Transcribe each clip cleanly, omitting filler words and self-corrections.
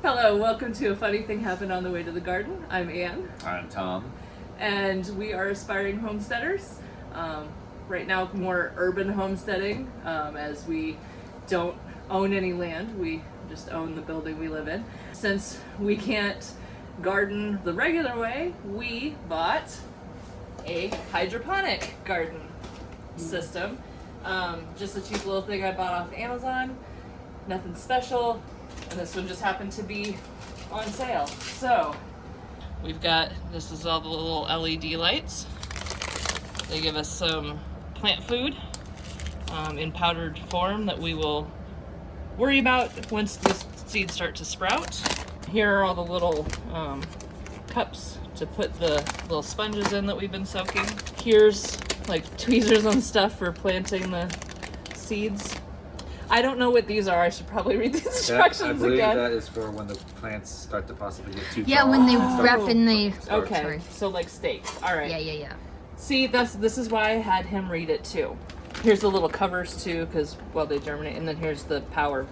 Hello, welcome to A Funny Thing Happened on the Way to the Garden. I'm Anne. I'm Tom. And we are aspiring homesteaders. Right now, more urban homesteading, as we don't own any land. We just own the building we live in. Since we can't garden the regular way, we bought a hydroponic garden system. Just a cheap little thing I bought off Amazon. Nothing special. And this one just happened to be on sale. So we've got, this is all the little LED lights. They give us some plant food in powdered form that we will worry about once the seeds start to sprout. Here are all the little cups to put the little sponges in that we've been soaking. Here's like tweezers and stuff for planting the seeds. I don't know what these are. I should probably read these instructions I believe again. that is for when the plants start to possibly get too Yeah, tall. when they wrap in the... Okay, Sorry. so like stakes. All right. Yeah. See, this is why I had him read it too. Here's the little covers too, because, well, they germinate. And then here's the power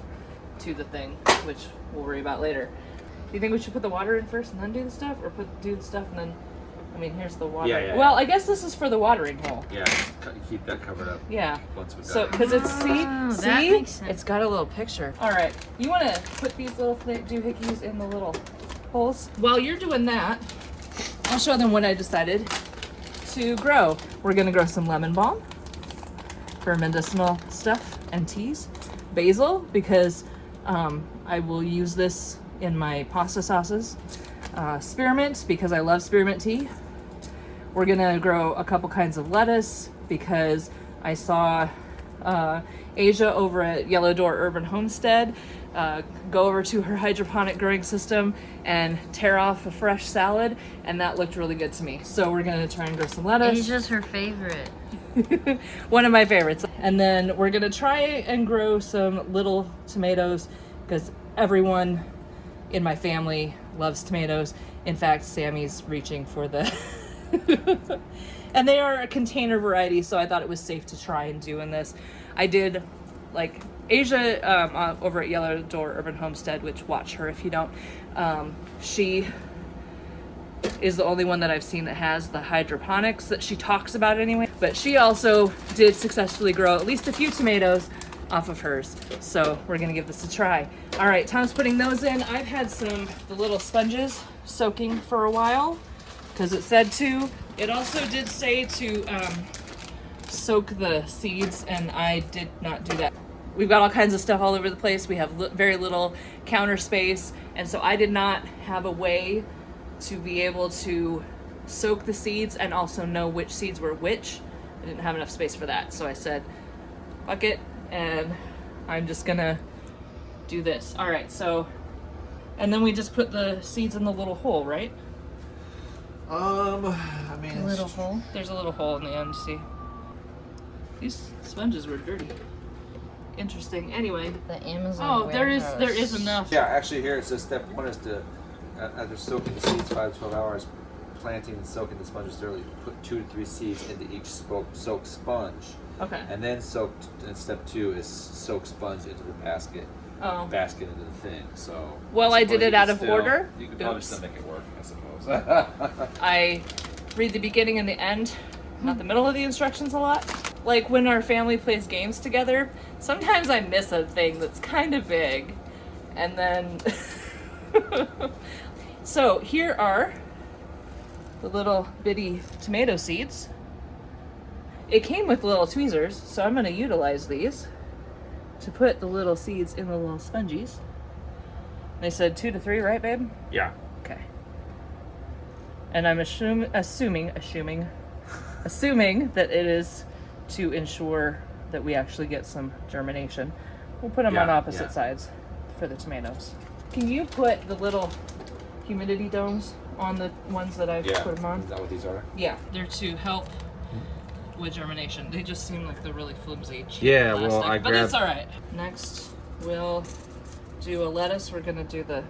to the thing, which we'll worry about later. Do you think we should put the water in first and then do the stuff? Or do the stuff and then... I mean, here's the water. Yeah. Well, I guess this is for the watering hole. Yeah, keep that covered up. Yeah. Once we're done. So, because it's, that see? makes sense. It's got a little picture. All right. You want to put these little doohickeys in the little holes? While you're doing that, I'll show them what I decided to grow. We're going to grow some lemon balm for medicinal stuff and teas. Basil, because I will use this in my pasta sauces. Spearmint, because I love spearmint tea. We're gonna grow a couple kinds of lettuce because I saw Asia over at Yellow Door Urban Homestead go over to her hydroponic growing system and tear off a fresh salad, and that looked really good to me. So we're gonna try and grow some lettuce. Asia's her favorite. One of my favorites. And then we're gonna try and grow some little tomatoes because everyone in my family loves tomatoes. In fact, Sammy's reaching for the and they are a container variety, so I thought it was safe to try and do in this. I did, like, Asia over at Yellow Door Urban Homestead, which, watch her if you don't. She is the only one that I've seen that has the hydroponics that she talks about anyway. But she also did successfully grow at least a few tomatoes off of hers. So we're gonna give this a try. All right, Tom's putting those in. I've had the little sponges soaking for a while because it said to. It also did say to soak the seeds, and I did not do that. We've got all kinds of stuff all over the place. We have very little counter space, and so I did not have a way to be able to soak the seeds and also know which seeds were which. I didn't have enough space for that, so I said, fuck it, and I'm just gonna do this. All right, so, and then we just put the seeds in the little hole, right? I mean, A little hole. There's a little hole in the end, see? These sponges were dirty. Interesting. Anyway. The Amazon. Oh, there warehouse. is enough. Yeah, actually, here it says step 1 is to, after soaking the seeds 5 to 12 hours, planting and soaking the sponges thoroughly. Put 2 to 3 seeds into each soaked sponge. Okay. And then and step 2 is soak sponge into the basket into the thing. So. Well, I did it out of order. You could probably Oops. still make it work, I suppose. I read the beginning and the end, not the middle of the instructions a lot. Like when our family plays games together, sometimes I miss a thing that's kind of big. And then, so here are the little bitty tomato seeds. It came with little tweezers, so I'm gonna utilize these to put the little seeds in the little sponges. They said 2 to 3, right, babe? Yeah. Okay. And I'm assuming that it is to ensure that we actually get some germination. We'll put them on opposite sides for the tomatoes. Can you put the little humidity domes on the ones that I've put them on? Is that what these are? Yeah, they're to help with germination. They just seem like they're really flimsy. Cheap Yeah, plastic, well, but it's all right. Next, we'll do a lettuce. We're gonna do the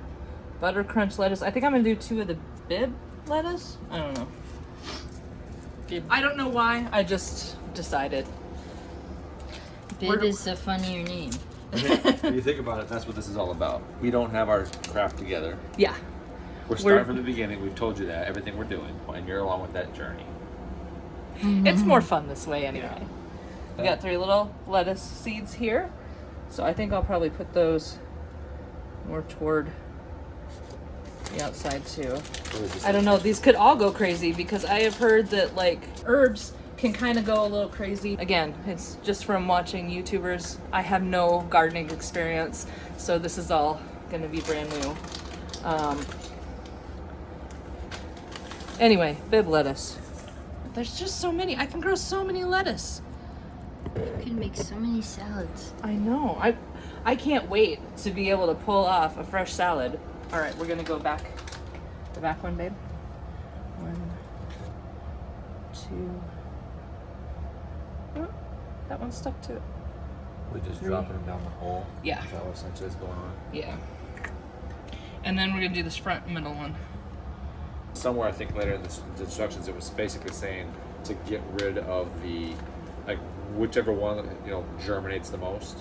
butter crunch lettuce. I think I'm gonna do 2 of the bib lettuce. I don't know. I don't know why. I just decided. Bib is a funnier name. When you think about it, that's what this is all about. We don't have our craft together. Yeah. We're starting from the beginning. We've told you that, everything we're doing, and you're along with that journey. It's more fun this way anyway. Yeah. We got 3 little lettuce seeds here. So I think I'll probably put those more toward the outside too. I don't know, these could all go crazy because I have heard that like herbs can kind of go a little crazy. Again, it's just from watching YouTubers. I have no gardening experience, so this is all gonna be brand new. Anyway, bib lettuce. There's just so many. I can grow so many lettuce. You can make so many salads. I know. I can't wait to be able to pull off a fresh salad. All right, we're gonna go back. The back one, babe. 1, 2. Oh, that one's stuck to it. We just 3. dropping them down the hole. Yeah. Is that what essentially is going on? Yeah. And then we're gonna do this front and middle one. Somewhere I think later in the instructions, it was basically saying to get rid of the, like, whichever one germinates the most.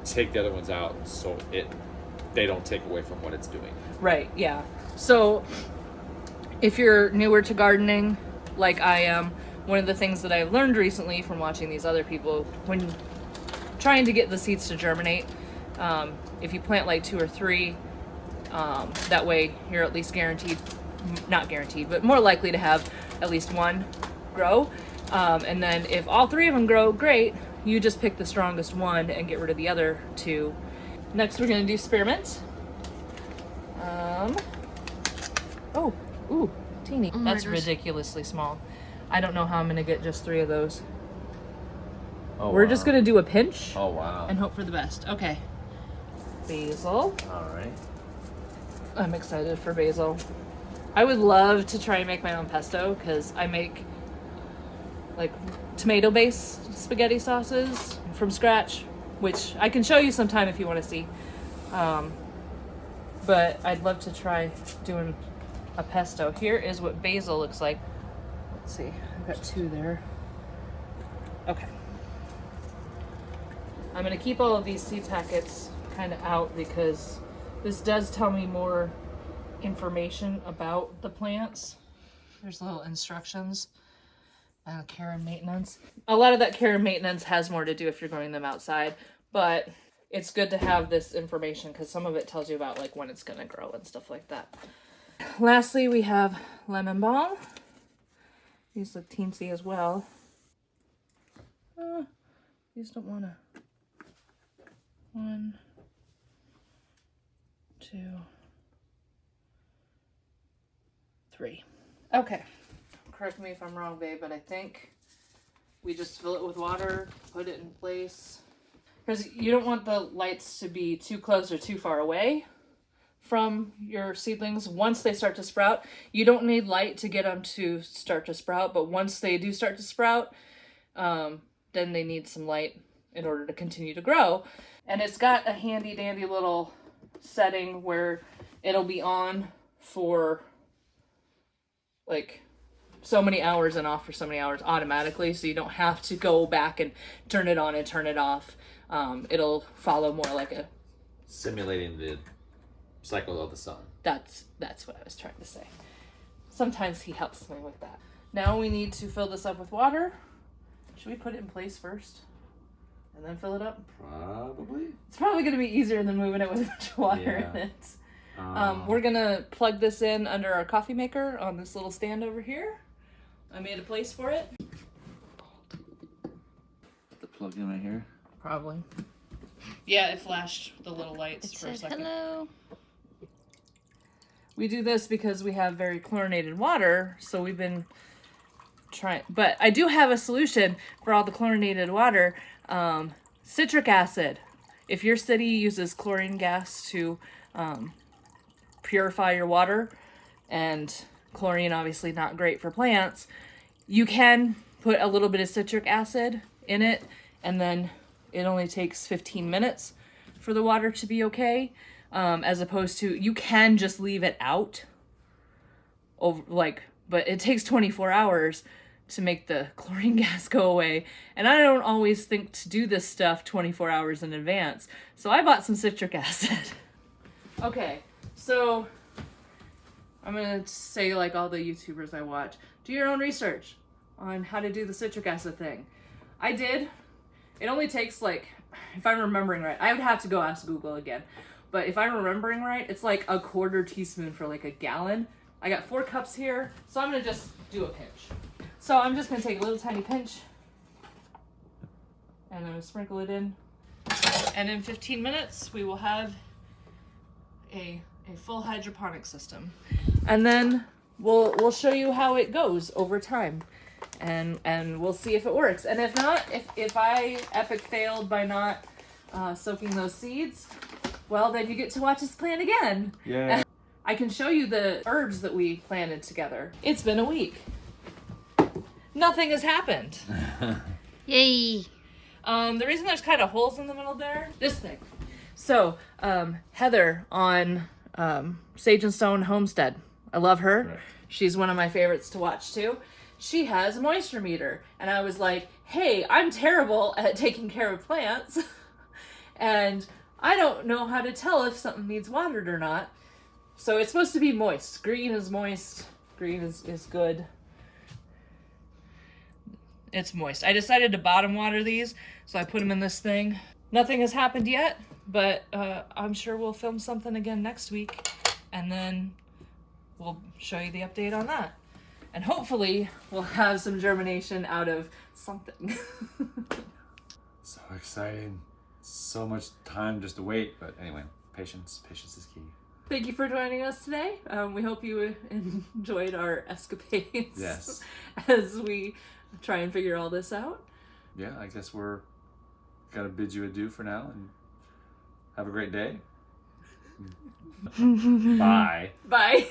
Take the other ones out so they don't take away from what it's doing. Right, yeah. So if you're newer to gardening, like I am, one of the things that I've learned recently from watching these other people, when trying to get the seeds to germinate, if you plant like 2 or 3, that way you're at least guaranteed, not guaranteed, but more likely to have at least one grow. And then if all 3 of them grow, great. You just pick the strongest one and get rid of the other 2. Next, we're gonna do spearmint. Ooh, teeny. Oh my That's gosh. ridiculously small. I don't know how I'm gonna get just 3 of those. Oh, We're just gonna do a pinch Oh, wow. and hope for the best. Okay. Basil. All right. I'm excited for basil. I would love to try and make my own pesto because I make like tomato-based spaghetti sauces from scratch, which I can show you sometime if you want to see. But I'd love to try doing a pesto. Here is what basil looks like. Let's see, I've got 2 there. Okay. I'm gonna keep all of these seed packets kind of out because this does tell me more information about the plants. There's little instructions. Care and maintenance. A lot of that care and maintenance has more to do if you're growing them outside, but it's good to have this information because some of it tells you about like when it's gonna grow and stuff like that. Lastly, we have lemon balm. These look teensy as well. These don't wanna. 1, 2, 3. Okay. Correct me if I'm wrong, babe, but I think we just fill it with water, put it in place. Because you don't want the lights to be too close or too far away from your seedlings. Once they start to sprout, you don't need light to get them to start to sprout, but once they do start to sprout, then they need some light in order to continue to grow. And it's got a handy dandy little setting where it'll be on for like so many hours and off for so many hours automatically, so you don't have to go back and turn it on and turn it off. It'll follow more like a Simulating the cycle of the sun. that's what I was trying to say. Sometimes he helps me with that. Now we need to fill this up with water. Should we put it in place first and then fill it up? Probably. It's probably going to be easier than moving it with a bunch of water in it. We're going to plug this in under our coffee maker on this little stand over here. I made a place for it. The plug in right here. Probably. Yeah, it flashed the little lights It for a said second. hello. We do this because we have very chlorinated water, so we've been trying. But I do have a solution for all the chlorinated water. Citric acid. If your city uses chlorine gas to purify your water, and chlorine obviously not great for plants, you can put a little bit of citric acid in it, and then it only takes 15 minutes for the water to be okay, as opposed to you can just leave it out over but it takes 24 hours to make the chlorine gas go away. And I don't always think to do this stuff 24 hours in advance. So I bought some citric acid. Okay, so I'm gonna say, like all the YouTubers I watch, do your own research on how to do the citric acid thing. I did. It only takes, like, if I'm remembering right, I would have to go ask Google again. But if I'm remembering right, it's like a 1/4 teaspoon for like a gallon. I got 4 cups here, so I'm gonna just do a pinch. So I'm just gonna take a little tiny pinch and I'm gonna sprinkle it in. And in 15 minutes, we will have a full hydroponic system. And then we'll show you how it goes over time. And we'll see if it works. And if not, if I epic failed by not soaking those seeds, well, then you get to watch us plant again. Yeah. I can show you the herbs that we planted together. It's been a week. Nothing has happened. Yay! The reason there's kind of holes in the middle there, this thing. So, Heather on Sage and Stone Homestead. I love her. Right. She's one of my favorites to watch too. She has a moisture meter. And I was like, hey, I'm terrible at taking care of plants. And I don't know how to tell if something needs watered or not. So it's supposed to be moist. Green is moist. Green is good. It's moist. I decided to bottom water these, so I put them in this thing. Nothing has happened yet, but I'm sure we'll film something again next week, and then we'll show you the update on that. And hopefully we'll have some germination out of something. So exciting. So much time just to wait, but anyway, patience is key. Thank you for joining us today. We hope you enjoyed our escapades. Yes. As we try and figure all this out. Yeah, I guess we're gotta bid you adieu for now and have a great day. Bye. Bye.